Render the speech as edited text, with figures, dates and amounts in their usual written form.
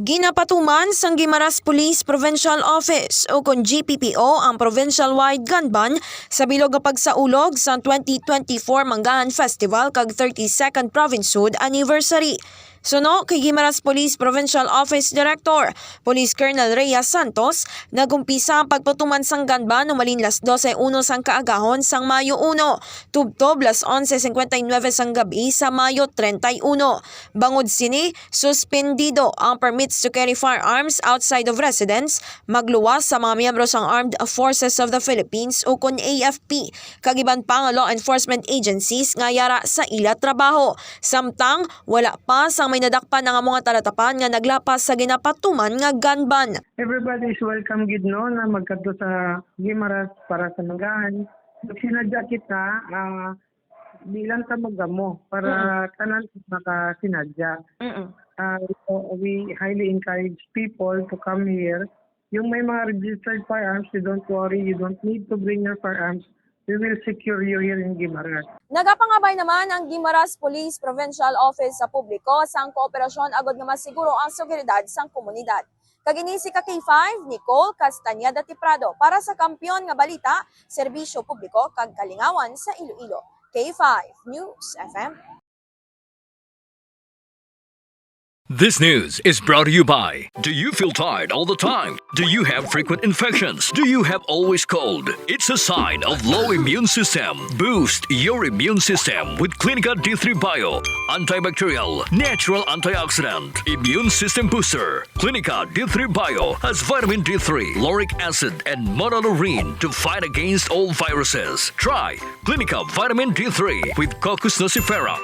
Ginapatuman sang Guimaras Police Provincial Office o kung GPPO ang provincial-wide gun ban sa bilog nga pagsaulog sa 2024 Manggahan Festival kag 32nd Provincial Anniversary. Suno kay Guimaras Police Provincial Office Director, Police Colonel Reyes Santos, nagumpisa ang pagpatuman sang gun ban no malin las 12:01 sang kaagahon sang Mayo 1, tubtob las 11:59 sang gabi sa Mayo 31. Bangod sini, suspendido ang permits to carry firearms outside of residence, magluwas sa mga miyembro sang Armed Forces of the Philippines o kun AFP, kagiban pa nga law enforcement agencies nga yara sa ila trabaho. Samtang wala pa sang may nadakpan nga mga talatapan nga naglapas sa ginapatuman nga gun ban. Everybody is welcome gid no na magkadto sa Guimaras para sa Manggahan. Sinadya kita bilang sa magamo para tanan makasinadya. We highly encourage people to come here. Yung may mga registered firearms, you don't worry, you don't need to bring your firearms. We will secure you here in Guimaras. Nagapangabay naman ang Guimaras Police Provincial Office sa publiko sang kooperasyon agod nga masiguro ang seguridad sang komunidad. Kagini si K5 Nicole Castañeda Tiprado para sa Kampiyon nga Balita, Serbisyo Publiko kag Kalingawan sa Iloilo. K5 News FM. This news is brought to you by, do you feel tired all the time? Do you have frequent infections? Do you have always cold? It's a sign of low immune system. Boost your immune system with Clinica D3 Bio. Antibacterial, natural antioxidant, immune system booster. Clinica D3 Bio has vitamin D3, lauric acid, and monolurine to fight against all viruses. Try Clinica Vitamin D3 with Coccus nocifera.